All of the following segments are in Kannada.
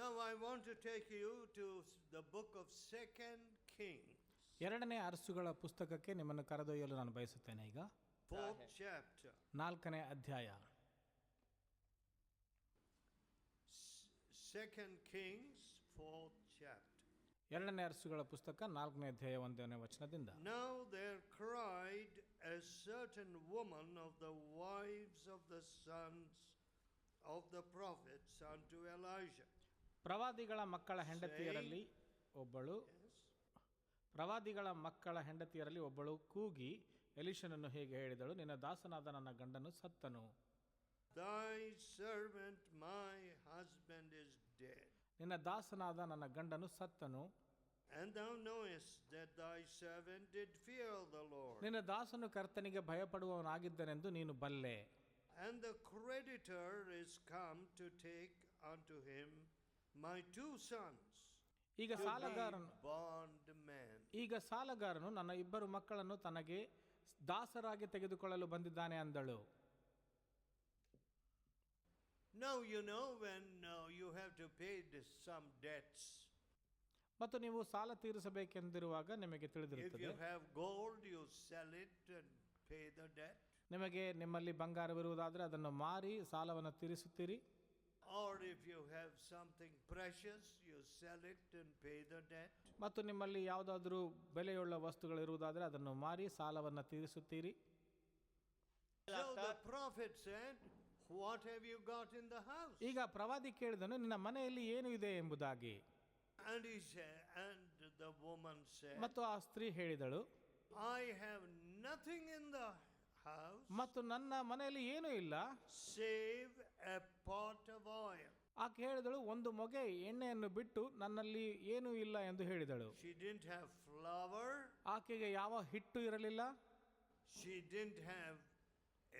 Now I want to take you to the book of 2 Kings. ಎರಡನೇ ಅರಸುಗಳ ಪುಸ್ತಕಕ್ಕೆ ನಿಮ್ಮನ್ನು ಕರೆದೊಯ್ಯಲು ನಾನು ಬಯಸುತ್ತೇನೆ. ಈಗ 4th chapter. 4ನೇ ಅಧ್ಯಾಯ. 2 Kings 4th chapter. ಎರಡನೇ ಅರಸುಗಳ ಪುಸ್ತಕ 4ನೇ ಅಧ್ಯಾಯ 1ನೇ ವಚನದಿಂದ. Now there cried a certain woman of the wives of the sons of the prophets unto Elijah. ಪ್ರವಾದಿಗಳ ಮಕ್ಕಳ ಹೆಂಡತಿಯರಲ್ಲಿ ಒಬ್ಬಳು ಕೂಗಿ ಎಲಿಷನನ್ನು ಹೇಗೆ ಹೇಳಿದಳು, ನಿನ್ನ ದಾಸನಾದ ನನ್ನ ಗಂಡನು ಸತ್ತನು. Thy servant my husband is dead. ನಿನ್ನ ದಾಸನಾದ ನನ್ನ ಗಂಡನು ಸತ್ತನು. And thou knowest that thy servant did fear the Lord. ನಿನ್ನ ದಾಸನು ಕರ್ತನಿಗೆ ಭಯಪಡುವವನಾಗಿದ್ದನೆಂದು ನೀನು ಬಲ್ಲೆ. And the creditor is come to take unto him my 2 sons. ಈಗ ಸಾಲಗಾರನು ನನ್ನ 2 ಮಕ್ಕಳನ್ನು ತನಗೆ ದಾಸರಾಗಿ ತೆಗೆದುಕೊಳ್ಳಲು ಬಂದಿದ್ದಾನೆ ಅಂದಳು. Now you know when you have to pay some debts. ಮತ್ತು ನೀವು ಸಾಲ ತೀರಿಸಬೇಕೆಂದಿರುವಾಗ ನಿಮಗೆ If ತಿಳಿದಿರುತ್ತದೆ. you have gold, you sell it and pay the debt. ನಿಮ್ಮಲ್ಲಿ ಬಂಗಾರವಿರುವುದಾದರೆ ಅದನ್ನು ಮಾರಿ ಸಾಲವನ್ನು ತೀರಿಸುತ್ತೀರಿ. Or if you have something precious, you sell it and pay the debt. ಮತ್ತು ನಿಮ್ಮಲ್ಲಿ ಯಾವುದಾದರೂ ಬೆಲೆಯುಳ್ಳ ವಸ್ತುಗಳಿರುವುದಾದರೆ ಅದನ್ನು ಮಾರಿ ಸಾಲವನ್ನು ತೀರಿಸುತ್ತೀರಿ. So the prophet said, what have you got in the house? ಈಗ ಪ್ರವಾದಿ ಕೇಳಿದನು, ನಿನ್ನ ಮನೆಯಲ್ಲಿ ಏನು ಇದೆ ಎಂಬುದಾಗಿ. And he said, and the woman said, ಮತ್ತು ಆ ಸ್ತ್ರೀ ಹೇಳಿದಳು, I have nothing in the house ಮತ್ತು ನನ್ನ ಮನೆಯಲ್ಲಿ ಏನೂ ಇಲ್ಲ, save a pot of oil. ಆಕೆ ಹೇಳಿದಳು, ಒಂದು ಮೊಗೆ ಎಣ್ಣೆಯನ್ನು ಬಿಟ್ಟು ನನ್ನಲ್ಲಿ ಏನೂ ಇಲ್ಲ ಎಂದು ಹೇಳಿದಳು. She didn't have flour. ಆಕೆಗೆ ಯಾವ ಹಿಟ್ಟು ಇರಲಿಲ್ಲ. She didn't have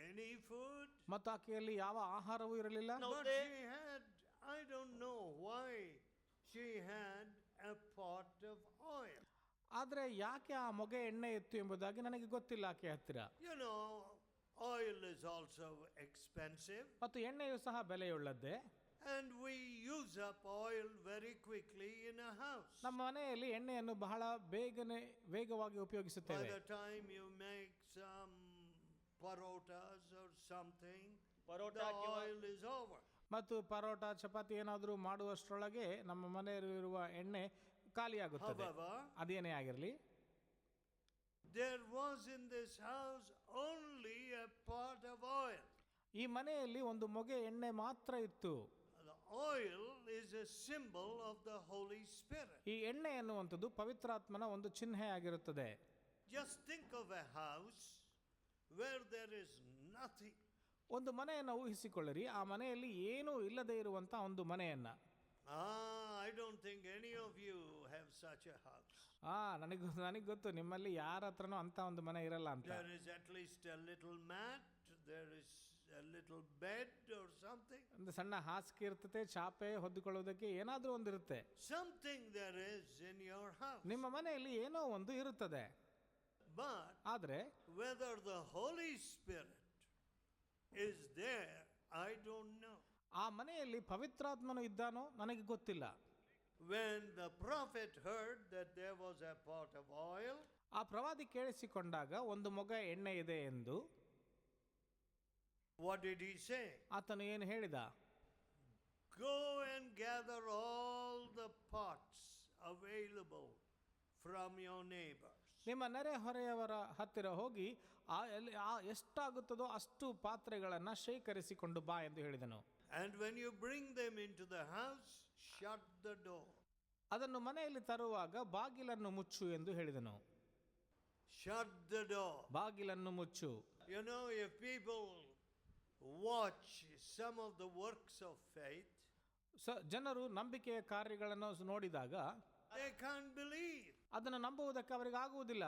any food. ಮತ್ತು ಆಕೆಯಲ್ಲಿ ಯಾವ ಆಹಾರವೂ ಇರಲಿಲ್ಲ. But she had, I don't know why she had a pot of oil. ಆದರೆ ಯಾಕೆ ಆ ಮೊಗೆ ಎಣ್ಣೆ ಇತ್ತು ಎಂಬುದಾಗಿ ನನಗೆ ಗೊತ್ತಿಲ್ಲ ಆಕೆ ಹತ್ತಿರ. You know, oil is also expensive. ಮತ್ತು ಎಣ್ಣೆಯು ಸಹ ಬೆಲೆಯುಳ್ಳದ್ದೇ. And we use up oil very quickly in a house. ನಮ್ಮ ಮನೆಯಲ್ಲಿ ಎಣ್ಣೆಯನ್ನು ಬಹಳ ವೇಗವಾಗಿ ಉಪಯೋಗಿಸುತ್ತೇವೆ. By the time you make some parotas or something, the oil is over. ಮತ್ತು ಪರೋಟ ಚಪಾತಿ ಏನಾದರೂ ಮಾಡುವಷ್ಟರೊಳಗೆ ನಮ್ಮ ಮನೆಯಲ್ಲಿರುವ ಎಣ್ಣೆ ಖಾಲಿಯಾಗುತ್ತದೆ. ಅದೇನೇ ಆಗಿರಲಿ, there was in this house only a pot of oil. ಈ ಮನೆಯಲ್ಲಿ ಒಂದು ಮೊಗೆ ಎಣ್ಣೆ ಮಾತ್ರ ಇತ್ತು. The oil is a symbol of the Holy Spirit. ಈ ಎಣ್ಣೆ ಎನ್ನುವಂಥದ್ದು ಪವಿತ್ರಾತ್ಮನ ಒಂದು ಚಿಹ್ನೆ ಆಗಿರುತ್ತದೆ. Just think of a house where there is nothing. ಒಂದು ಮನೆಯನ್ನು ಊಹಿಸಿಕೊಳ್ಳಿರಿ, ಆ ಮನೆಯಲ್ಲಿ ಏನೂ ಇಲ್ಲದೆ ಇರುವಂಥ ಒಂದು ಮನೆಯನ್ನು. I don't think any of you have such a house. ನನಗೆ ಗೊತ್ತು ನಿಮ್ಮಲ್ಲಿ ಯಾರ ಹತ್ರನೂ ಅಂತ ಒಂದು ಮನೆ ಇರಲ್ಲ ಅಂತ. There is at least a little mat, there is a little bed or something. ಒಂದು ಸಣ್ಣ ಹಾಸಿಗೆ ಇರ್ತದೆ, ಚಾಪೆ ಹೊದ್ದುಕೊಳ್ಳೋದಕ್ಕೆ ಏನಾದರೂ ಒಂದು ಇರುತ್ತೆ. Something there is in your house. ನಿಮ್ಮ ಮನೆಯಲ್ಲಿ ಏನೋ ಒಂದು ಇರುತ್ತದೆ. But ಆದರೆ whether the Holy Spirit is there, I don't know. ಆ ಮನೆಯಲ್ಲಿ ಪವಿತ್ರಾತ್ಮನು ಇದ್ದಾನೋ ನನಗೆ ಗೊತ್ತಿಲ್ಲ. When the prophet heard that there was a pot of oil, ಆ ಪ್ರವಾದಿ ಕೇಳಿಸಿಕೊಂಡಾಗ ಒಂದು ಮೊಗ ಎಣ್ಣೆ ಇದೆ ಎಂದು, what did he say? ಆತನು ಏನು ಹೇಳಿದ? Go and gather all the pots available from your neighbors. ನಿಮ್ಮ ನೆರೆಹೊರೆಯವರ ಹತ್ತಿರ ಹೋಗಿ ಎಷ್ಟಾಗುತ್ತದೋ ಅಷ್ಟು ಪಾತ್ರೆಗಳನ್ನು ಶೇಖರಿಸಿಕೊಂಡು ಬಾ ಎಂದು ಹೇಳಿದನು. And when you bring them into the house, shut the door. ಅದನ್ನು ಮನೆಯಲ್ಲಿ ತರುವಾಗ ಬಾಗಿಲನ್ನು ಮುಚ್ಚು ಎಂದು ಹೇಳಿದನು. Shut the door. ಬಾಗಿಲನ್ನು ಮುಚ್ಚು. You know, if people watch some of the works of faith, ಜನರು ನಂಬಿಕೆಯ ಕಾರ್ಯಗಳನ್ನು ನೋಡಿದಾಗ they can't believe. ಅದನ್ನು ನಂಬುವುದಕ್ಕೆ ಅವರಿಗೆ ಆಗುವುದಿಲ್ಲ.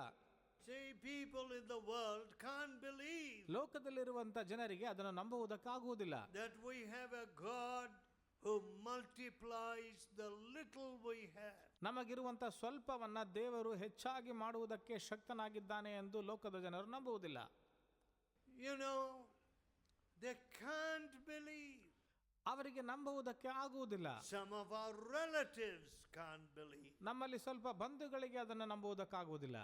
See, people in the world can't believe ಲೋಕದಲ್ಲಿರುವಂಥ ಜನರಿಗೆ ಅದನ್ನು ನಂಬುವುದಕ್ಕಾಗುವುದಿಲ್ಲ that we have a God who multiplies the little we have. ನಮಗಿರುವಂಥ ಸ್ವಲ್ಪವನ್ನ ದೇವರು ಹೆಚ್ಚಾಗಿ ಮಾಡುವುದಕ್ಕೆ ಶಕ್ತನಾಗಿದ್ದಾನೆ ಎಂದು ಲೋಕದ ಜನರು ನಂಬುವುದಿಲ್ಲ. You know, they can't believe. ಅವರಿಗೆ ನಂಬುವುದಕ್ಕೆ ಆಗುವುದಿಲ್ಲ. Some of our relatives can't believe. ನಮ್ಮಲ್ಲಿ ಸ್ವಲ್ಪ ಬಂಧುಗಳಿಗೆ ಅದನ್ನು ನಂಬುವುದಕ್ಕಾಗುವುದಿಲ್ಲ.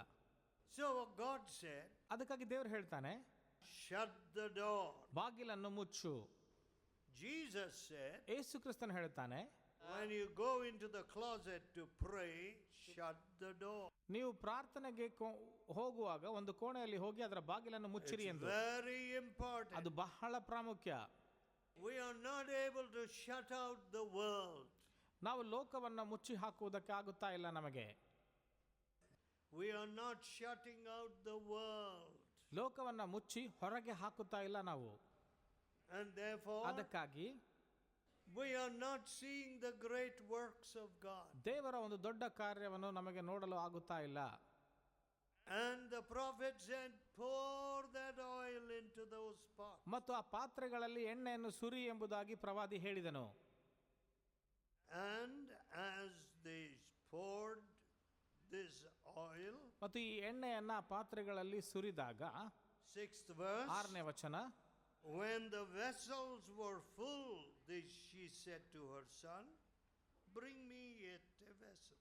So God said, ಅದಕ್ಕಾಗಿ ದೇವರು ಹೇಳ್ತಾನೆ, shut the door. ಬಾಗಿಲನ್ನು ಮುಚ್ಚು. Jesus said, ಯೇಸು ಕ್ರಿಸ್ತನು ಹೇಳ್ತಾನೆ, when you go into the closet to pray, shut the door. ನೀವು ಪ್ರಾರ್ಥನೆಗೆ ಹೋಗುವಾಗ ಒಂದು ಕೋಣೆಯಲ್ಲಿ ಹೋಗಿ ಅದರ ಬಾಗಿಲನ್ನು ಮುಚ್ಚಿರಿ ಎಂದು. Very important. ಅದು ಬಹಳ ಪ್ರಾಮುಖ್ಯ. We are not able to shut out the world. ನಾವು ಲೋಕವನ್ನು ಮುಚ್ಚಿ ಹಾಕುವುದಕ್ಕೆ ಆಗುತ್ತಾ ಇಲ್ಲ ನಮಗೆ. We are not shutting out the world. ಲೋಕವನ್ನು ಮುಚ್ಚಿ ಹೊರಗೆ ಹಾಕುತ್ತಾ ಇಲ್ಲ ನಾವು. And therefore, ಅದಕ್ಕಾಗಿ we are not seeing the great works of God. ದೇವರ ಒಂದು ದೊಡ್ಡ ಕಾರ್ಯವನ್ನು ನಮಗೆ ನೋಡಲು ಆಗುತ್ತಾ ಇಲ್ಲ. And the prophet said, pour that oil into those pots. ಮತ್ತು ಆ ಪಾತ್ರೆಗಳಲ್ಲಿ ಎಣ್ಣೆಯನ್ನು ಸುರಿ ಎಂಬುದಾಗಿ ಪ್ರವಾದಿ ಹೇಳಿದನು. And as they poured this oil, ಮತ್ತು ಈ ಎಣ್ಣೆಯನ್ನ ಆ ಪಾತ್ರೆಗಳಲ್ಲಿ ಸುರಿದಾಗ, 6th verse, 6ನೇ ವಚನ, when the vessels were full, she said to her son, bring me yet a vessel.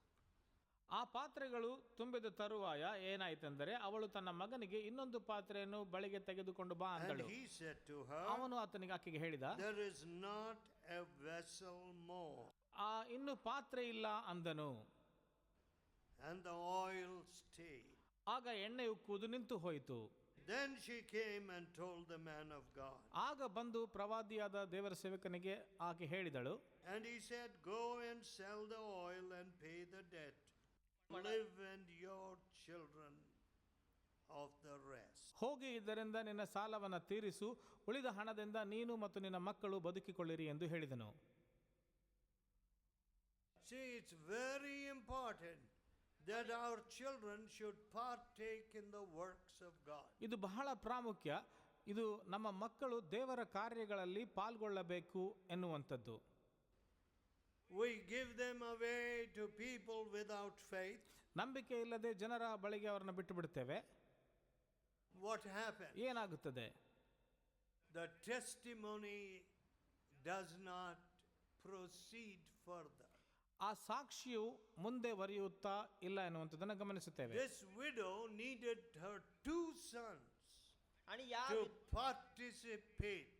ಆ ಪಾತ್ರೆಗಳು ತುಂಬಿದ ತರುವಾಯ ಏನಾಯ್ತೆಂದರೆ ಅವಳು ತನ್ನ ಮಗನಿಗೆ ಇನ್ನೊಂದು ಪಾತ್ರೆಯನ್ನು ಬಳಿಗೆ ತೆಗೆದುಕೊಂಡು ಬಾ And ಅಂದಳು. he said to her, ಅವನು ಆತನಿಗೆ ಹೇಳಿದ, there is not a vessel more. ಇನ್ನು ಪಾತ್ರೆ ಇಲ್ಲ ಅಂದನು. And the oil stayed. ಆಗ ಎಣ್ಣೆ ಉಕ್ಕುವುದು ನಿಂತು ಹೋಯಿತು. Then she came and told the man of God. ಆಗ ಬಂದು ಪ್ರವಾದಿಯಾದ ದೇವರ ಸೇವಕನಿಗೆ ಆಕೆ ಹೇಳಿದಳು. And he said, go and sell the oil and pay the debt. Live and your children of the rest. ಹೋಗಿ ಇದರಿಂದ ನಿನ್ನ ಸಾಲವನ್ನು ತೀರಿಸು, ಉಳಿದ ಹಣದಿಂದ ನೀನು ಮತ್ತು ನಿನ್ನ ಮಕ್ಕಳು ಬದುಕಿಕೊಳ್ಳಿರಿ ಎಂದು ಹೇಳಿದನು. See, it's very important that our children should partake in the works of God. ಇದು ಬಹಳ ಪ್ರಾಮುಖ್ಯ. ಇದು ನಮ್ಮ ಮಕ್ಕಳು ದೇವರ ಕಾರ್ಯಗಳಲ್ಲಿ ಪಾಲ್ಗೊಳ್ಳಬೇಕು ಎನ್ನುವಂಥದ್ದು. We give them away to people without faith. ನಂಬಿಕೆ ಇಲ್ಲದೆ ಜನರ ಬಳಿಗೆ ಅವರನ್ನು ಬಿಟ್ಟು ಬಿಡ್ತೇವೆ. What happens? ಏನಾಗುತ್ತದೆ? The testimony does not proceed further. ಆ ಸಾಕ್ಷಿಯು ಮುಂದೆ ಬರೆಯುತ್ತಾ ಇಲ್ಲ ಎನ್ನುವಂಥದ್ದನ್ನು ಗಮನಿಸುತ್ತೇವೆ. This widow needed her 2 sons to participate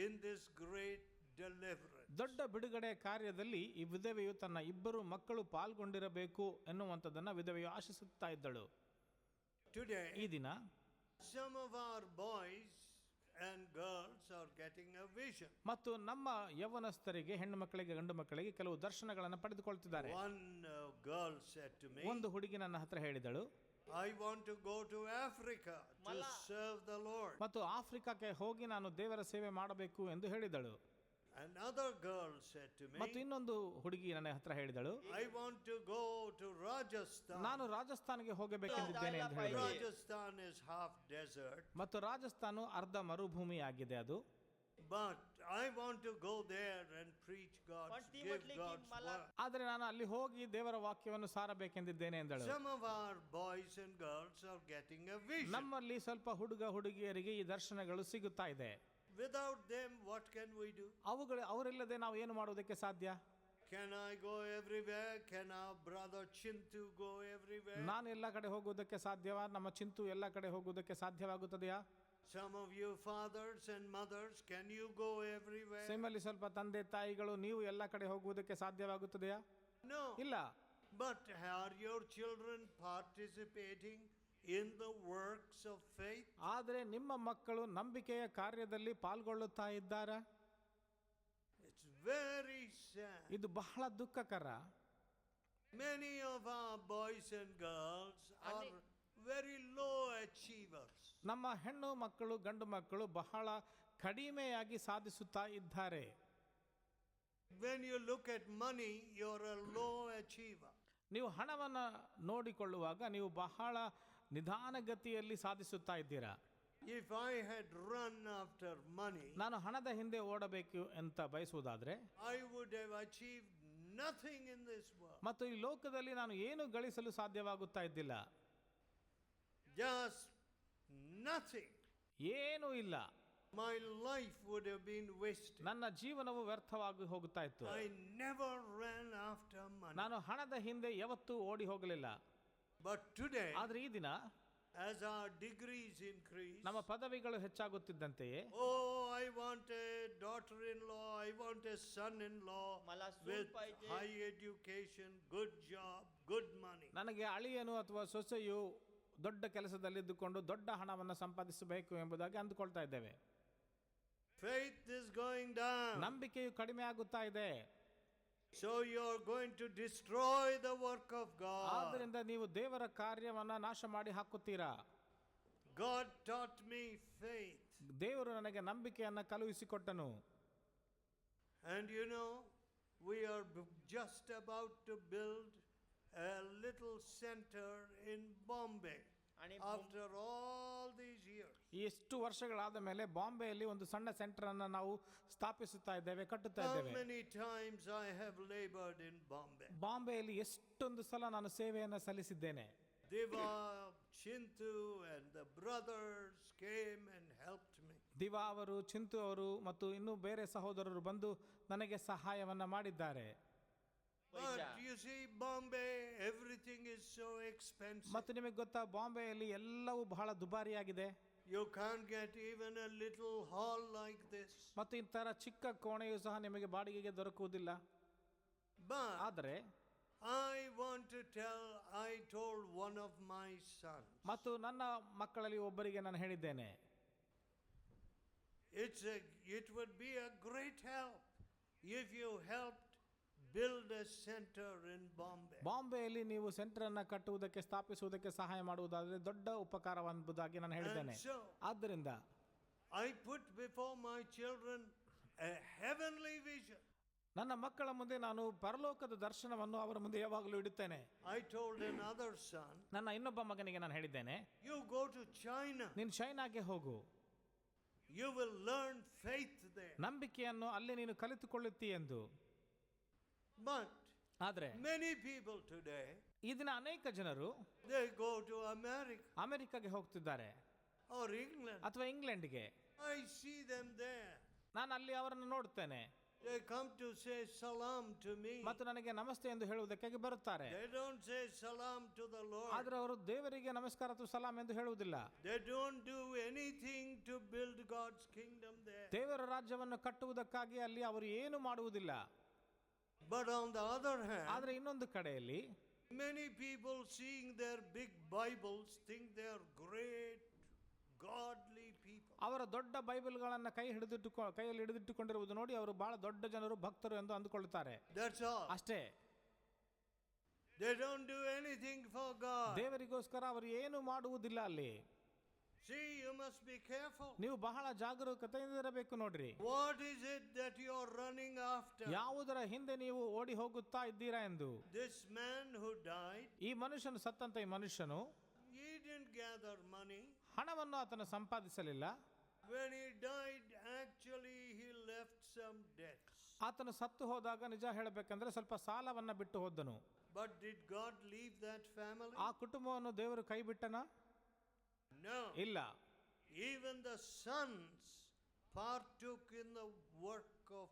in this great deliverance. ದೊಡ್ಡ ಬಿಡುಗಡೆ ಕಾರ್ಯದಲ್ಲಿ ಈ ವಿಧವೆಯು ತನ್ನ 2 ಮಕ್ಕಳು ಪಾಲ್ಗೊಂಡಿರಬೇಕು ಎನ್ನುವಂಥದ್ದನ್ನು ವಿಧವೆಯು ಆಶಿಸುತ್ತಾ ಇದ್ದಳು. Today, ಈ ದಿನ some of our boys and girls are getting a vision. ಮತ್ತು ನಮ್ಮ ಯೌವನಸ್ಥರಿಗೆ, ಹೆಣ್ಣು ಮಕ್ಕಳಿಗೆ, ಗಂಡು ಮಕ್ಕಳಿಗೆ ಕೆಲವು ದರ್ಶನಗಳನ್ನು ಪಡೆದುಕೊಳ್ತಿದ್ದಾರೆ. One girl said to me, ಒಂದು ಹುಡುಗಿ ನನ್ನ ಹತ್ರ ಹೇಳಿದಳು, I want to go to Africa to serve the Lord. ಮತ್ತು ಆಫ್ರಿಕಾಕ್ಕೆ ಹೋಗಿ ನಾನು ದೇವರ ಸೇವೆ ಮಾಡಬೇಕು ಎಂದು ಹೇಳಿದಳು. Another girl said to me, ಮತ್ತು ಇನ್ನೊಂದು ಹುಡುಗಿ ನನ್ನ ಹತ್ರ ಹೇಳಿದಳು, I want to go to Rajasthan. ನಾನು ರಾಜಸ್ಥಾನಿಗೆ ಹೋಗಬೇಕೆಂದಿದ್ದೇನೆ ಎಂದು ಹೇಳಿದಳು. Rajasthan is half desert. ಮತ್ತು ರಾಜಸ್ಥಾನ ಅರ್ಧ ಮರುಭೂಮಿ ಆಗಿದೆ ಅದು. But I want to go there and preach give God's word. ಆದರೆ ನಾನು ಅಲ್ಲಿ ಹೋಗಿ ದೇವರ ವಾಕ್ಯವನ್ನು ಸಾರಬೇಕೆಂದಿದ್ದೇನೆ ಎಂದಳು. Some of our boys and girls are getting a vision. ನಮ್ಮಲ್ಲಿ ಸ್ವಲ್ಪ ಹುಡುಗ ಹುಡುಗಿಯರಿಗೆ ಈ ದರ್ಶನಗಳು ಸಿಗುತ್ತಾ ಇದೆ. Without them, what can we do? ಅವರಿಲ್ಲದೆ ನಾವು ಏನು ಮಾಡುವುದಕ್ಕೆ ಸಾಧ್ಯ? Can I go everywhere? Can our brother Chintu go everywhere? ನಾನು ಎಲ್ಲ ಕಡೆ ಹೋಗುವುದಕ್ಕೆ ಸಾಧ್ಯವಾ? ನಮ್ಮ ಚಿಂತು ಎಲ್ಲ ಕಡೆ ಹೋಗುವುದಕ್ಕೆ ಸಾಧ್ಯವಾಗುತ್ತದೆಯಾ? Some of you fathers and mothers, can you go everywhere? ನಿಮ್ಮಲ್ಲಿ ಸ್ವಲ್ಪ ತಂದೆ ತಾಯಿಗಳು, ನೀವು ಎಲ್ಲ ಕಡೆ ಹೋಗುವುದಕ್ಕೆ ಸಾಧ್ಯವಾಗುತ್ತದೆಯಾ? No. ಇಲ್ಲ. But are your children participating in the works of faith? ಆದರೆ ನಿಮ್ಮ ಮಕ್ಕಳು ನಂಬಿಕೆಯ ಕಾರ್ಯದಲ್ಲಿ ಪಾಲ್ಗೊಳ್ಳುತ್ತಾ ಇದ್ದಾರಾ? It's very sad. ಇದು ಬಹಳ ದುಃಖಕರ. Many of our boys and girls are very low achievers. ನಮ್ಮ ಹೆಣ್ಣು ಮಕ್ಕಳು, ಗಂಡು ಮಕ್ಕಳು ಬಹಳ ಕಡಿಮೆಯಾಗಿ ಸಾಧಿಸುತ್ತಾ ಇದ್ದಾರೆ. When you look at money, you're a low achiever. ನೀವು ಹಣವನ್ನು ನೋಡಿಕೊಳ್ಳುವಾಗ ನೀವು ಬಹಳ ನಿಧಾನಗತಿಯಲ್ಲಿ ಸಾಧಿಸುತ್ತಾ ಇದ್ದೀರಾ. If I had run after money, ನಾನು ಹಣದ ಹಿಂದೆ ಓಡಬೇಕು ಅಂತ ಬಯಸುವುದಾದ್ರೆ I would have achieved nothing in this world. ಮತ್ತು ಈ ಲೋಕದಲ್ಲಿ ನಾನು ಏನು ಗಳಿಸಲು ಸಾಧ್ಯವಾಗುತ್ತಾ ಇದ್ದಿಲ್ಲ. Just nothing. ಏನೂ ಇಲ್ಲ. My life would have been wasted. ನನ್ನ ಜೀವನವು ವ್ಯರ್ಥವಾಗಿ ಹೋಗುತ್ತಾ ಇತ್ತು. I never ran after money. ನಾನು ಹಣದ ಹಿಂದೆ ಯಾವತ್ತೂ ಓಡಿ ಹೋಗಲಿಲ್ಲ. But today, ಆದ್ರೆ ಈ ದಿನ as our degrees increase, ನಮ್ಮ ಪದವಿಗಳು ಹೆಚ್ಚಾಗುತ್ತಿದ್ದಂತೆಯೇ, oh, I want a daughter-in-law, I want a son-in-law मला सून with पाहिजे. high education, good job, good money. ನನಗೆ ಅಳಿಯನು ಅಥವಾ ಸೊಸೆಯು ದೊಡ್ಡ ಕೆಲಸದಲ್ಲಿದ್ದುಕೊಂಡು ದೊಡ್ಡ ಹಣವನ್ನು ಸಂಪಾದಿಸಬೇಕು ಎಂಬುದಾಗಿ ಅಂದುಕೊಳ್ತಾ ಇದ್ದೇವೆ. Faith is going down. ನಂಬಿಕೆಯು ಕಡಿಮೆ ಆಗುತ್ತಾ ಇದೆ. So you're going to destroy the work of God. ಆದ್ದರಿಂದ ನೀವು ದೇವರ ಕಾರ್ಯವನ್ನ ನಾಶ ಮಾಡಿ ಹಾಕುತ್ತೀರಾ. God taught me faith. ದೇವರು ನನಗೆ ನಂಬಿಕೆಯನ್ನ ಕಳುಹಿಸಿಕೊಟ್ಟನು. And you know, we are just about to build a little center in Bombay. आणि After all these years. ಎಷ್ಟು ವರ್ಷಗಳಾದ ಮೇಲೆ ಬಾಂಬೆಯಲ್ಲಿ ಒಂದು ಸಣ್ಣ ಸೆಂಟರ್ ಅನ್ನ ನಾವು ಸ್ಥಾಪಿಸುತ್ತಾ ಇದ್ದೇವೆ, ಕಟ್ಟುತ್ತಾ How ಇದ್ದೇವೆ. many times I have labored in Bombay. ಬಾಂಬೆಯಲ್ಲಿ ಎಷ್ಟೊಂದು ಸಲ ನಾನು ಸೇವೆಯನ್ನು ಸಲ್ಲಿಸಿದ್ದೇನೆ. Deva, Chintu and the brothers came and helped me. ದಿವಾ ಅವರು, ಚಿಂತು ಅವರು ಮತ್ತು ಇನ್ನೂ ಬೇರೆ ಸಹೋದರರು ಬಂದು ನನಗೆ ಸಹಾಯವನ್ನ ಮಾಡಿದ್ದಾರೆ. But you see, Bombay, everything is so expensive. ಮತ್ತು ನಿಮಗೆ ಗೊತ್ತಾ, ಬಾಂಬೆಯಲ್ಲಿ ಎಲ್ಲವೂ ಬಹಳ ದುಬಾರಿಯಾಗಿದೆ. You can't get even a little hall like this. ಮತ್ತು ಇಂತರ ಚಿಕ್ಕ ಕೋಣೆಯು ಸಹ ನಿಮಗೆ ಬಾಡಿಗೆಗೆ ದೊರಕುವುದಿಲ್ಲ. But ಆದರೆ I want to tell, I told one of my sons, ಮತ್ತು ನನ್ನ ಮಕ್ಕಳಲ್ಲಿ ಒಬ್ಬರಿಗೆ ನಾನು ಹೇಳಿದ್ದೇನೆ, it would be a great help if you helped build a center in Bombay. ಬಾಂಬೆಯಲ್ಲಿ ನೀವು ಸೆಂಟರ್ ಅನ್ನ ಕಟ್ಟುವುದಕ್ಕೆ, ಸ್ಥಾಪಿಸುವುದಕ್ಕೆ ಸಹಾಯ ಮಾಡುವುದಾದರೆ ದೊಡ್ಡ ಉಪಕಾರವೆಂಬುದಾಗಿ ನಾನು ಹೇಳಿದ್ದೇನೆ. And so, ಆದ್ದರಿಂದ I put before my children a heavenly vision. ನನ್ನ ಮಕ್ಕಳ ಮುಂದೆ ನಾನು ಪರಲೋಕದ ದರ್ಶನವನ್ನು ಅವರ ಮುಂದೆ ಯಾವಾಗಲೂ ಇಡುತ್ತೇನೆ. I told another son, ನನ್ನ ಇನ್ನೊಬ್ಬ ಮಗನಿಗೆ ನಾನು ಹೇಳಿದ್ದೇನೆ, you go to China, ನೀನು ಚೈನಾಗೆ ಹೋಗು, you will learn faith there. ನಂಬಿಕೆಯನ್ನು ಅಲ್ಲಿ ನೀನು ಕಲಿತುಕೊಳ್ಳುತ್ತಿ ಎಂದು. But ಆದರೆ many people today, ಈ ದಿನ ಅನೇಕ ಜನರು they go to America ಅಮೆರಿಕಾಗೆ ಹೋಗ್ತಿದ್ದಾರೆ or England. ಅಥವಾ ಇಂಗ್ಲೆಂಡ್ಗೆ. I see them there. ನಾನು ಅಲ್ಲಿ ಅವರನ್ನು ನೋಡುತ್ತೇನೆ. They come to say salam to me. ಮತ್ತು ನನಗೆ ನಮಸ್ತೆ ಎಂದು ಹೇಳುವುದಕ್ಕಾಗಿ ಬರುತ್ತಾರೆ. They don't say salam to the Lord. ಆದರೆ ಅವರು ದೇವರಿಗೆ ನಮಸ್ಕಾರ ಅಥವಾ ಸಲಾಂ ಎಂದು ಹೇಳುವುದಿಲ್ಲ. They don't do anything to build God's kingdom there. ದೇವರ ರಾಜ್ಯವನ್ನು ಕಟ್ಟುವುದಕ್ಕಾಗಿ ಅಲ್ಲಿ ಅವರು ಏನು ಮಾಡುವುದಿಲ್ಲ. But on the other hand, ಆದರೆ ಇನ್ನೊಂದು ಕಡೆಯಲ್ಲಿ many people seeing their big Bibles think they are great, godly people. ಅವರ ದೊಡ್ಡ ಬೈಬಲ್ಗಳನ್ನು ಕೈಯಲ್ಲಿ ಹಿಡಿದಿಟ್ಟುಕೊಂಡಿರುವುದು ನೋಡಿ ಅವರು ಬಹಳ ದೊಡ್ಡ ಜನರು, ಭಕ್ತರು ಎಂದು ಅಂದುಕೊಳ್ಳುತ್ತಾರೆ. That's all. ಅಷ್ಟೇ. They don't do anything for God. ದೇವರಿಗೋಸ್ಕರ ಅವರು ಏನು ಮಾಡುವುದಿಲ್ಲ ಅಲ್ಲಿ. See, you must be careful. ನೀವು ಬಹಳ ಜಾಗರೂಕತೆಯಿಂದ ಇರಬೇಕು ನೋಡ್ರಿ. What is it that you are running after? ಯಾವುದರ ಹಿಂದೆ ನೀವು ಓಡಿ ಹೋಗುತ್ತಾ ಇದ್ದೀರಾ ಎಂದು. This man who died, ಈ ಮನುಷ್ಯನು ಸತ್ತಂತ ಈ ಮನುಷ್ಯನು he didn't gather money. ಹಣವನ್ನು ಆತನು ಸಂಪಾದಿಸಲಿಲ್ಲ. When he died, actually he left some debts. ಆತನು ಸತ್ತು ಹೋದಾಗ ನಿಜ ಹೇಳಬೇಕಂದ್ರೆ ಸ್ವಲ್ಪ ಸಾಲವನ್ನ ಬಿಟ್ಟು ಹೋದನು. But did God leave that family? ಆ ಕುಟುಂಬವನ್ನು ದೇವರು ಕೈ ಬಿಟ್ಟನ? No. ಇಲ್ಲ. Even the sons partook in the work of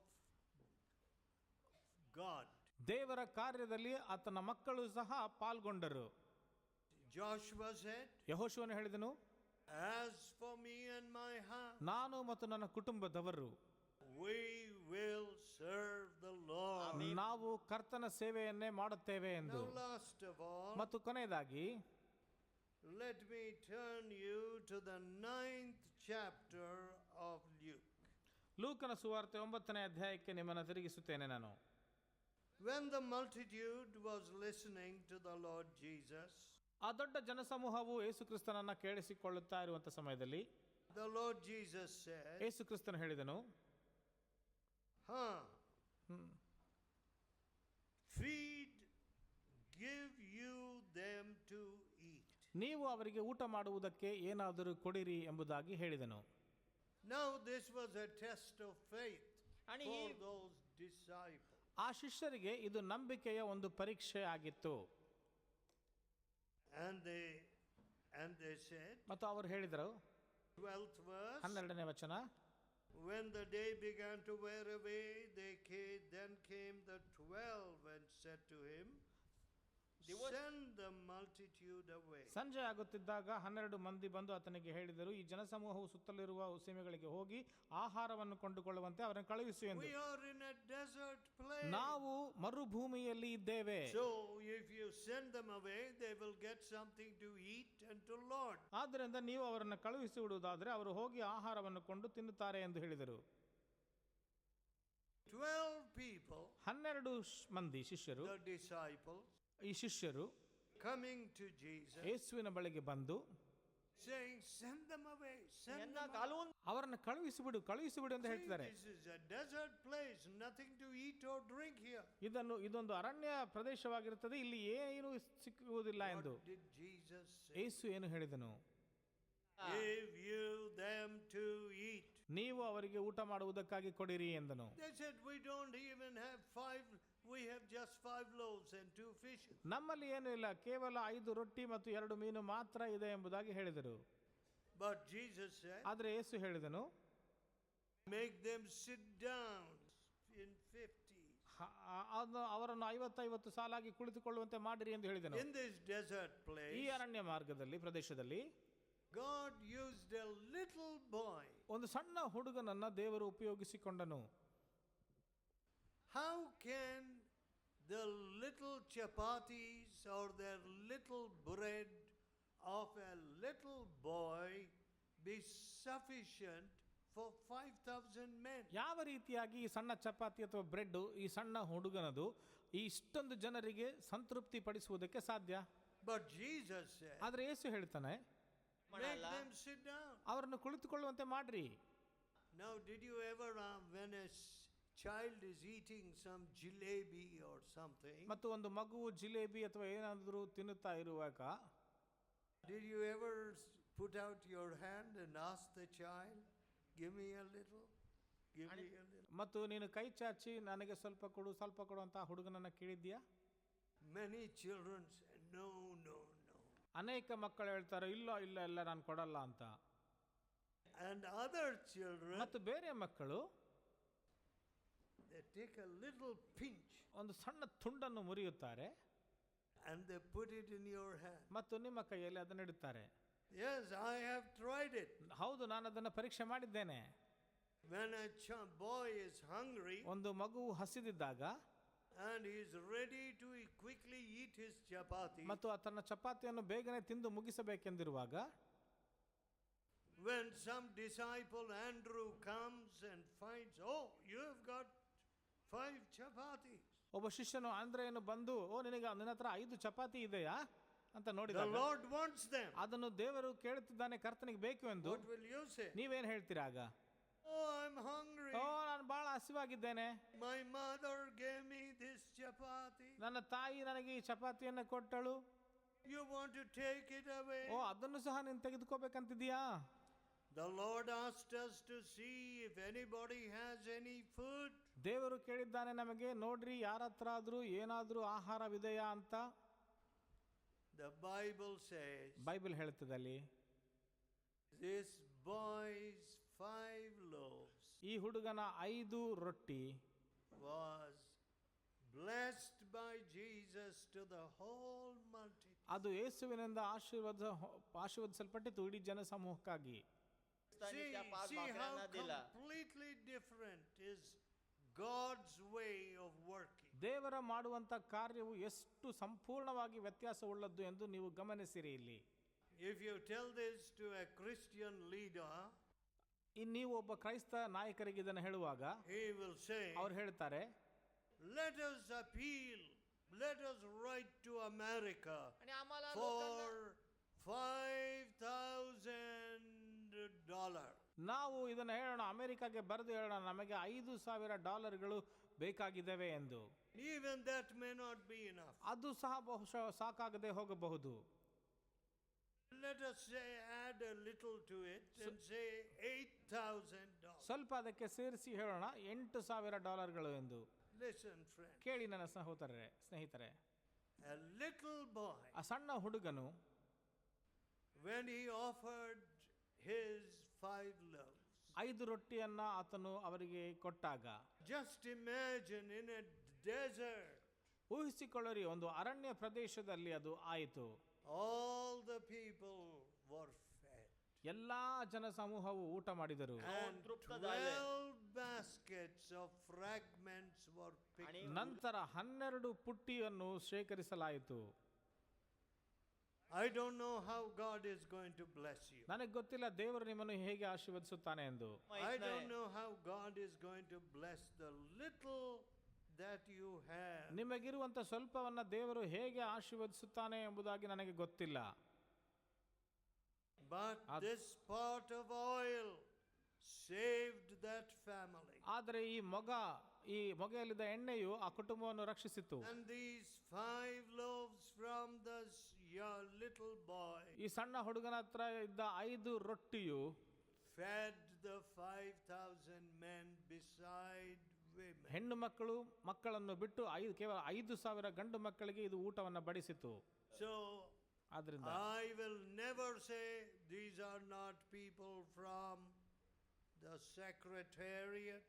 God. ದೇವರ ಕಾರ್ಯದಲ್ಲಿ ಆತನ ಮಕ್ಕಳು ಸಹ ಪಾಲ್ಗೊಂಡರು. Joshua said, ಯೆಹೋಶುವನು ಹೇಳಿದನು, as for me and my house, ನಾನು ಮತ್ತು ನನ್ನ ಕುಟುಂಬದವರು we will serve the Lord. ನಾವು ಕರ್ತನ ಸೇವೆಯನ್ನೇ ಮಾಡುತ್ತೇವೆ ಎಂದು. Now last of all, ಮತ್ತು ಕೊನೆಯದಾಗಿ let me turn you to the 9th chapter of Luke. ಲೂಕನ ಸುವಾರ್ತೆ 9ನೇ ಅಧ್ಯಾಯಕ್ಕೆ ನಿಮ್ಮನ್ನು ತಿರುಗಿಸುತ್ತೇನೆ ನಾನು. When the multitude was listening to the Lord Jesus, ಆ ದೊಡ್ಡ ಜನಸಮೂಹವು ಯೇಸು ಕ್ರಿಸ್ತನನ್ನ ಕೇಳಿಸಿಕೊಳ್ಳುತ್ತಾ ಇರುವಂತ ಸಮಯದಲ್ಲಿ the Lord Jesus said, ಯೇಸು ಕ್ರಿಸ್ತನು ಹೇಳಿದನು, feed, give you them to eat. ನೀವು ಅವರಿಗೆ ಊಟ ಮಾಡುವುದಕ್ಕೆ ಏನಾದರೂ ಕೊಡಿರಿ ಎಂಬುದಾಗಿ ಹೇಳಿದನು. Now this was a test of faith आणि for ही- those disciples. ಆ ಶಿಷ್ಯರಿಗೆ ಇದು ನಂಬಿಕೆಯ ಒಂದು ಪರೀಕ್ಷೆ ಆಗಿತ್ತು. And they said, ಮತ್ತು ಅವರು ಹೇಳಿದರು, 12th verse, 12ನೇ ವಚನ, When the day began to wear away, then came the 12 and said to him, Send the multitude away. ಸಂಜೆ ಆಗುತ್ತಿದ್ದಾಗ 12 ಮಂದಿ ಬಂದು ಆತನಿಗೆ ಹೇಳಿದರು, ಈ ಜನಸಮೂಹವು ಸುತ್ತಲಿರುವ ಸೀಮೆಗಳಿಗೆ ಹೋಗಿ ಆಹಾರವನ್ನು ಕೊಂಡುಕೊಳ್ಳುವಂತೆ ಅವರನ್ನು ಕಳುಹಿಸು ಎಂದು. We are in a desert place. ನಾವು ಮರುಭೂಮಿಯಲ್ಲಿ ಇದ್ದೇವೆ. So if you send them away, they will get something to eat and to lord. ಆದ್ದರಿಂದ ನೀವು ಅವರನ್ನು ಕಳುಹಿಸಿ ಬಿಡುವುದಾದರೆ ಅವರು ಹೋಗಿ ಆಹಾರವನ್ನು ಕೊಂಡು ತಿನ್ನುತ್ತಾರೆ ಎಂದು ಹೇಳಿದರು. 12 people, 12 ಮಂದಿ ಶಿಷ್ಯರು, the disciples, ಈ ಶಿಷ್ಯರು coming to Jesus, ಯೇಸುವಿನ ಬಳಿಗೆ ಬಂದು saying, Send them away, send them away. ಅವರನ್ನು ಕಳುಹಿಸಿಬಿಡು ಅಂತ ಹೇಳ್ತಾರೆ. This is a desert place, nothing to eat or drink here. ಇದೊಂದು ಅರಣ್ಯ ಪ್ರದೇಶವಾಗಿರುತ್ತದೆ, ಇಲ್ಲಿ ಏನು ಸಿಕ್ಕುವುದಿಲ್ಲ ಎಂದು. What did Jesus say? ಯೇಸು ಏನು ಹೇಳಿದನು? Give you them to eat. ನೀವು ಅವರಿಗೆ ಊಟ ಮಾಡುವುದಕ್ಕಾಗಿ ಕೊಡಿರಿ ಎಂದನು. They said, we don't even have 5, we have just 5 loaves and 2 fishes. ನಮ್ಮಲ್ಲಿ ಏನೂ ಇಲ್ಲ, ಕೇವಲ 5 ರೊಟ್ಟಿ ಮತ್ತು 2 ಮೀನು ಮಾತ್ರ ಇದೆ ಎಂಬುದಾಗಿ ಹೇಳಿದರು. But Jesus said, ಆದರೆ ಯೇಸು ಹೇಳಿದನು, make them sit down in 50. ಅವರನ್ನು 50 ಸಾಲಾಗಿ ಕುಳಿತುಕೊಳ್ಳುವಂತೆ ಮಾಡಿರಿ ಎಂದು ಹೇಳಿದನು. In this desert place, ಈ ಅರಣ್ಯ ಮಾರ್ಗದಲ್ಲಿ ಪ್ರದೇಶದಲ್ಲಿ God used a little boy. ಒಂದು ಸಣ್ಣ ಹುಡುಗನನ್ನ ದೇವರು ಉಪಯೋಗಿಸಿಕೊಂಡನು. How can the little chapatis or their little bread of a little boy be sufficient for 5,000 men? ಯಾವ ರೀತಿಯಾಗಿ ಈ ಸಣ್ಣ ಚಪಾತಿ ಅಥವಾ ಬ್ರೆಡ್ ಈ ಸಣ್ಣ ಹುಡುಗನದು ಈ ಇಷ್ಟೊಂದು ಜನರಿಗೆ ಸಂತೃಪ್ತಿ ಪಡಿಸುವುದಕ್ಕೆ ಸಾಧ್ಯ? But Jesus said, ಆದರೆ ಯೇಸು ಹೇಳ್ತಾನೆ, make them sit down. ಅವರನ್ನು ಕುಳಿತುಕೊಳ್ಳುವಂತೆ ಮಾಡ್ರಿ. Now, did you ever, when a child is eating some jalebi or something, ಮತ್ತು ಒಂದು ಮಗುವು ಜಿಲೇಬಿ ಅಥವಾ ಏನಾದರೂ ತಿನ್ನುತ್ತಾ ಇರುವಾಗ, did you ever put out your hand and ask the child, give me a little, give me a little? ಮತ್ತು ನೀನು ಕೈ ಚಾಚಿ ನನಗೆ ಸ್ವಲ್ಪ ಕೊಡು ಅಂತ ಹುಡುಗನನ್ನ ಕೇಳಿದ್ಯಾ? Many children say, no, no, no. ಅನೇಕ ಮಕ್ಕಳು ಹೇಳ್ತಾರೆ, ಇಲ್ಲ ನಾನು ಕೊಡಲ್ಲ ಅಂತ. And other children, ಮತ್ತು ಬೇರೆ ಮಕ್ಕಳು they take a little pinch ಒಂದು ಸಣ್ಣ ತುಂಡನ್ನು ಮುರಿಯುತ್ತಾರೆ and they put it in your hand. ಮತ್ತು ನಿಮ್ಮ ಕೈಯಲ್ಲಿ ಅದನ್ನು ಇಡುತ್ತಾರೆ. Yes, I have tried it. ಹೌದು, ನಾನು ಅದನ್ನು ಪರೀಕ್ಷೆ ಮಾಡಿದ್ದೇನೆ. When a boy is hungry ಒಂದು ಮಗುವು ಹಸಿದಿದ್ದಾಗ and he is ready to quickly eat his chapati, ಮತ್ತು ತನ್ನ ಚಪಾತಿಯನ್ನು ಬೇಗನೆ ತಿಂದು ಮುಗಿಸಬೇಕೆಂದಿರುವಾಗ, when some disciple Andrew comes and finds, oh, you have got 5 chapatis. ಒಬ್ಬ ಶಿಷ್ಯನು ಆಂದ್ರೆಯನ್ನು ಬಂದು, ನಿನ್ನ ಹತ್ರ 5 ಚಪಾತಿ ಇದೆಯಾ ಅಂತ The ನೋಡಿದಾಗ, Lord wants them. ಅದನ್ನು ದೇವರು ಕೇಳುತ್ತಿದ್ದಾನೆ, ಕರ್ತನಿಗೆ ಬೇಕು ಎಂದು. What will you say? ನೀವೇನು ಹೇಳ್ತೀರಾ ಆಗ? Oh, I'm hungry. ನಾನು ಬಹಳ ಹಸಿವಾಗಿದ್ದೇನೆ, My mother gave me this chapati. ನನ್ನ ತಾಯಿ ನನಗೆ ಈ ಚಪಾತಿಯನ್ನು ಕೊಟ್ಟಳು. You want to take it away? ಅದನ್ನು ಸಹ ನೀನು ತೆಗೆದುಕೋಬೇಕಂತಿದೀಯಾ? The Lord asked us to see if anybody has any food. ದೇವರು ಕೇಳಿದ್ದಾನೆ ನಮಗೆ, ನೋಡ್ರಿ ಯಾರ ಹತ್ರ ಆದ್ರೂ ಏನಾದ್ರೂ ಆಹಾರವಿದೆಯಾ ಅಂತ. The Bible says, ಬೈಬಲ್ ಹೇಳ್ತದೆ ಅಲ್ಲಿ, this boy's 5 loaves ಈ ಹುಡುಗನ 5 ರೊಟ್ಟಿ was blessed by Jesus to the whole multitude. ಅದು ಯೇಸುವಿನಿಂದ ಆಶೀರ್ವದಿಸಲ್ಪಟ್ಟಿತು ಇಡೀ ಜನಸಮೂಹಕ್ಕಾಗಿ. See how completely different is God's way of working. ದೇವರ ಮಾಡುವಂತ ಕಾರ್ಯವು ಎಷ್ಟು ಸಂಪೂರ್ಣವಾಗಿ ವ್ಯತ್ಯಾಸವುಳ್ಳದ್ದು ಎಂದು ನೀವು ಗಮನಿಸಿರಿ. ಇಲ್ಲಿ If you tell this to a Christian leader, ನೀವು ಒಬ್ಬ ಕ್ರೈಸ್ತ ನಾಯಕರಿಗೆ ಇದನ್ನು ಹೇಳುವಾಗ he will say, ಅವ್ರು ಹೇಳ್ತಾರೆ, let us appeal, let us write to America for $5,000. ನಾವು ಇದನ್ನು ಹೇಳೋಣ, ಅಮೆರಿಕಾಗೆ ಬರೆದು ಹೇಳೋಣ, ನಮಗೆ $5,000 ಬೇಕಾಗಿದ್ದಾವೆ ಎಂದು. Even that may not be enough. ಅದು ಸಹ ಬಹುಶಃ ಸಾಕಾಗದೆ ಹೋಗಬಹುದು. Let us say, add a little to it and say $8,000. ಸ್ವಲ್ಪ ಅದಕ್ಕೆ ಸೇರಿಸಿ ಹೇಳೋಣ $8,000 ಎಂದು. Listen, friend. ಕೇಳಿ ನನ್ನ ಸ್ನೇಹಿತರೆ, A little boy, ಆ ಸಣ್ಣ ಹುಡುಗನು when he offered his 5 loaves, 5 ರೊಟ್ಟಿಯನ್ನ ಆತನು ಅವರಿಗೆ ಕೊಟ್ಟಾಗ, Just imagine in a desert, ಊಹಿಸಿಕೊಳ್ಳರಿ, ಒಂದು ಅರಣ್ಯ ಪ್ರದೇಶದಲ್ಲಿ ಅದು ಆಯಿತು. all the people were fed. ಎಲ್ಲಾ ಜನ ಸಮೂಹವು ಊಟ ಮಾಡಿದರು. And 12 baskets of fragments were picked. ನಂತರ 12 ಪುಟ್ಟಿಯನ್ನು ಶೇಖರಿಸಲಾಯಿತು. I don't know how God is going to bless you. ನನಗೆ ಗೊತ್ತಿಲ್ಲ ದೇವರು ನಿಮ್ಮನ್ನು ಹೇಗೆ ಆಶೀರ್ವದಿಸುತ್ತಾನೆ ಎಂದು. I don't know how God is going to bless the little that you have. ನಿಮಗಿರುವಂತ ಸ್ವಲ್ಪವನ್ನ ದೇವರು ಹೇಗೆ ಆಶೀರ್ವದಿಸುತ್ತಾನೆ ಎಂಬುದಾಗಿ ನನಗೆ ಗೊತ್ತಿಲ್ಲ. But this pot of oil saved that family. ಆದರೆ ಈ ಮೊಗೆಯಲ್ಲಿದ್ದ ಎಣ್ಣೆಯು ಆ ಕುಟುಂಬವನ್ನು ರಕ್ಷಿಸಿತು. And these 5 loaves from this your little boy ಈ ಸಣ್ಣ ಹುಡುಗನ ಹತ್ರ ಇದ್ದ 5 ರೊಟ್ಟಿಯು fed the 5,000 men beside women. ಹೆಣ್ಣು ಮಕ್ಕಳನ್ನು ಬಿಟ್ಟು ಕೇವಲ 5,000 ಗಂಡು ಮಕ್ಕಳಿಗೆ ಇದು ಊಟವನ್ನು ಬಡಿಸಿತು. So ಆದ್ರಿಂದ I will never say these are not people from the secretariat.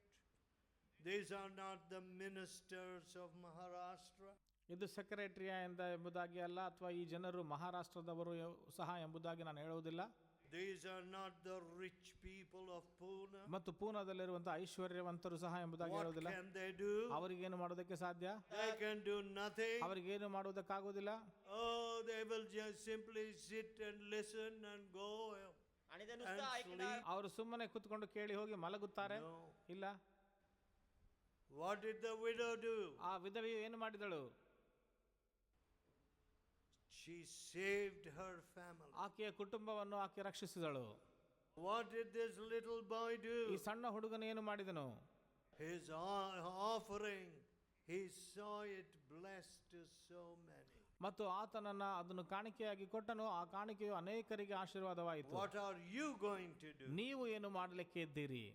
These are not the ministers of Maharashtra. ಇದು ಸೆಕ್ರೆಟರಿಯಾ ಎಂಬುದಾಗಿ ಅಲ್ಲ, ಅಥವಾ ಈ ಜನರು ಮಹಾರಾಷ್ಟ್ರದವರು ಸಹ ಎಂಬುದಾಗಿ ನಾನು ಹೇಳುವುದಿಲ್ಲ. These are not the rich people of Pune. ಮತ್ತು ಪೂನಾದಲ್ಲಿರುವಂತಹ ಐಶ್ವರ್ಯವಂತರು ಸಹ ಎಂಬುದಾಗಿ What ಹೇಳುವುದಿಲ್ಲ. can they do? ಅವರಿಗೇನು ಮಾಡೋದಕ್ಕೆ ಸಾಧ್ಯ? They can do nothing. ಅವರಿಗೇನು ಮಾಡುವುದಕ್ಕಾಗುವುದಿಲ್ಲ. Oh, they will just simply sit and listen and go and sleep. ಅವರು ಸುಮ್ಮನೆ ಕುತ್ಕೊಂಡು ಕೇಳಿ ಹೋಗಿ ಮಲಗುತ್ತಾರೆ. No. ಇಲ್ಲ. What did the widow do? ಆ ವಿಧವೆಯು ಏನು ಮಾಡಿದಳು? She saved her family. ಆಕೆಯ ಕುಟುಂಬವನ್ನು ಆಕೆ ರಕ್ಷಿಸಿದಳು. What did this little boy do? ಈ ಸಣ್ಣ ಹುಡುಗನು ಏನು ಮಾಡಿದನು? His offering, he saw it blessed to so many. ಮತ್ತು ಆತನನ್ನ ಅದನ್ನು ಕಾಣಿಕೆಯಾಗಿ ಕೊಟ್ಟನು. ಆ ಕಾಣಿಕೆಯು ಅನೇಕರಿಗೆ ಆಶೀರ್ವಾದವಾಯಿತು. What are you going to do? ನೀವು ಏನು ಮಾಡಲಿಕ್ಕೆ ಇದ್ದೀರಿ?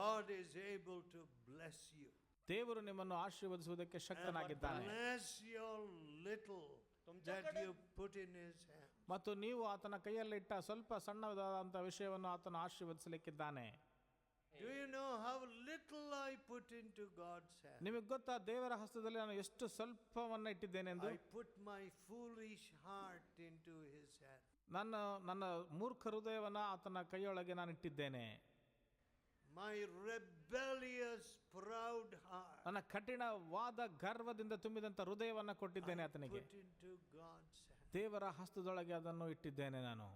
God is able to bless you. ದೇವರು ನಿಮ್ಮನ್ನು ಆಶೀರ್ವದಿಸುವುದಕ್ಕೆ ಶಕ್ತನಾಗಿದ್ದಾನೆ. Bless your little that you put in his hand. ಮತ್ತು ನೀವು ಆತನ ಕೈಯಲ್ಲಿಟ್ಟ ಸ್ವಲ್ಪ ಸಣ್ಣದಾದಂಥ ವಿಷಯವನ್ನು ಆತನು ಆಶೀರ್ವದಿಸಲಿಕ್ಕಿದ್ದಾನೆ. Do you know how little I put into God's hand? ನಿಮಗೆ ಗೊತ್ತಾ ದೇವರ ಹಸ್ತದಲ್ಲಿ ನಾನು ಎಷ್ಟು ಸ್ವಲ್ಪವನ್ನ ಇಟ್ಟಿದ್ದೇನೆ ಎಂದು? I put my foolish heart into his hand. ನನ್ನ ಮೂರ್ಖ ಹೃದಯವನ್ನ ಆತನ ಕೈಯೊಳಗೆ ನಾನು ಇಟ್ಟಿದ್ದೇನೆ. My rebellious proud heart. ನನ್ನ ಕಠಿಣವಾದ ಗರ್ವದಿಂದ ತುಂಬಿದಂತ ಹೃದಯವನ್ನ ಕೊಟ್ಟಿದ್ದೇನೆ ಆತನಿಗೆ. Put into God's hand. ದೇವರ ಹಸ್ತದೊಳಗೆ ಅದನ್ನು ಇಟ್ಟಿದ್ದೇನೆ ನಾನು.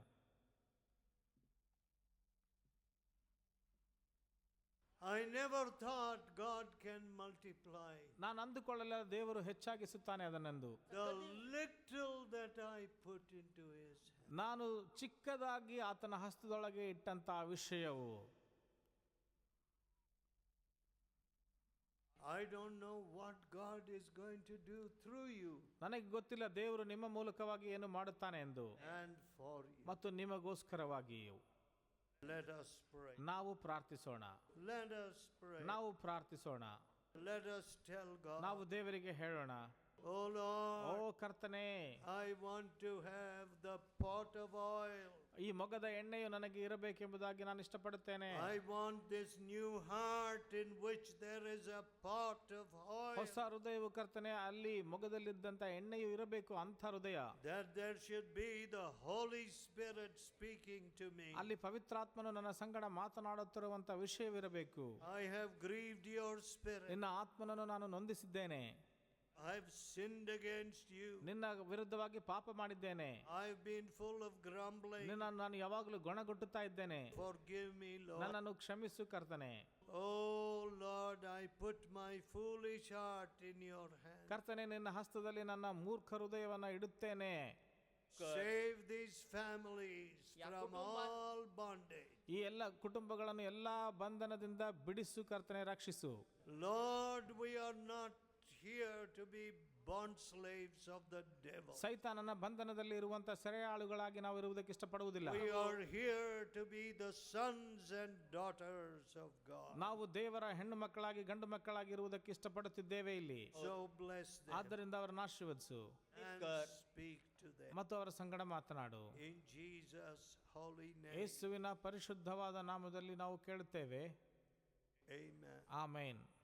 I never thought God can multiply. ನಾನು ಅಂದುಕೊಳ್ಳಲ್ಲ ದೇವರು ಹೆಚ್ಚಾಗಿಸುತ್ತಾನೆ ಅದನ್ನೆಂದು. The little that I put into his hand. ನಾನು ಚಿಕ್ಕದಾಗಿ ಆತನ ಹಸ್ತದೊಳಗೆ ಇಟ್ಟಂತ ವಿಷಯವು. I don't know what God is going to do through you. ನನಗೆ ಗೊತ್ತಿಲ್ಲ ದೇವರು ನಿಮ್ಮ ಮೂಲಕವಾಗಿ ಏನು ಮಾಡುತ್ತಾನೆ ಎಂದು. And for you. ಮತ್ತು ನಿಮಗೋಸ್ಕರವಾಗಿಯೂ. Let us pray. ನಾವು ಪ್ರಾರ್ಥಿಸೋಣ. Let us pray. ನಾವು ಪ್ರಾರ್ಥಿಸೋಣ. Let us tell God. ನಾವು ದೇವರಿಗೆ ಹೇಳೋಣ, Oh Lord, ಓ ಕರ್ತನೇ, I want to have the pot of oil. ಈ ಮೊಗದ ಎಣ್ಣೆಯು ನನಗೆ ಇರಬೇಕೆಂಬುದಾಗಿ ನಾನು ಇಷ್ಟಪಡುತ್ತೇನೆ. I want this new heart in which there is a pot of oil. ಹೊಸ ಹೃದಯವು ಕರ್ತನೆ, ಅಲ್ಲಿ ಮೊಗದಲ್ಲಿದ್ದಂತ ಎಣ್ಣೆಯು ಇರಬೇಕು, ಅಂಥ ಹೃದಯ. That there should be the Holy Spirit speaking to me. ಅಲ್ಲಿ ಪವಿತ್ರಾತ್ಮನು ನನ್ನ ಸಂಗಡ ಮಾತನಾಡುತ್ತಿರುವಂತ ವಿಷಯವಿರಬೇಕು. I have grieved your spirit. ನಿನ್ನ ಆತ್ಮನನ್ನು ನಾನು ನೊಂದಿಸಿದ್ದೇನೆ. I have sinned against you. ನಿನ್ನ ವಿರುದ್ಧವಾಗಿ ಪಾಪ ಮಾಡಿದ್ದೇನೆ. I have been full of grumbling. ನಾನು ಯಾವಾಗಲೂ ಗೊಣಗುಟ್ಟುತ್ತಾ ಇದ್ದೇನೆ. Forgive me, Lord. ನನ್ನನ್ನು ಕ್ಷಮಿಸು ಕರ್ತನೆ. Oh Lord, I put my foolish heart in your hand. ಕರ್ತನೆ, ನಿನ್ನ ಹಸ್ತದಲ್ಲಿ ನನ್ನ ಮೂರ್ಖ ಹೃದಯವನ್ನ ಇಡುತ್ತೇನೆ. Save these families from all bondage. ಈ ಎಲ್ಲ ಕುಟುಂಬಗಳನ್ನು ಎಲ್ಲಾ ಬಂಧನದಿಂದ ಬಿಡಿಸು ಕರ್ತನೆ, ರಕ್ಷಿಸು. Lord, we are not here to be bond slaves of the devil. ಸೈತಾನನ ಬಂಧನದಲ್ಲಿ ಇರುವಂತ ಸೆರೆಯಾಳುಗಳಾಗಿ ನಾವು ಇರುವುದಕ್ಕೆ ಇಷ್ಟಪಡುವುದಿಲ್ಲ. We are here to be the sons and daughters of God. ನಾವು ದೇವರ ಹೆಣ್ಣು ಮಕ್ಕಳಾಗಿ ಗಂಡು ಮಕ್ಕಳಾಗಿ ಇರುವುದಕ್ಕೆ ಇಷ್ಟಪಡುತ್ತಿದ್ದೇವೆ ಇಲ್ಲಿ. So bless them ಆದ್ದರಿಂದ ಅವರನ್ನು ಆಶೀರ್ವದಿಸು and speak to them. ಮತ್ತು ಅವರ ಸಂಗಡ ಮಾತನಾಡು. In Jesus' holy name. ಯೇಸುವಿನ ಪರಿಶುದ್ಧವಾದ ನಾಮದಲ್ಲಿ ನಾವು ಕೇಳುತ್ತೇವೆ. Amen. ಆಮೆನ್.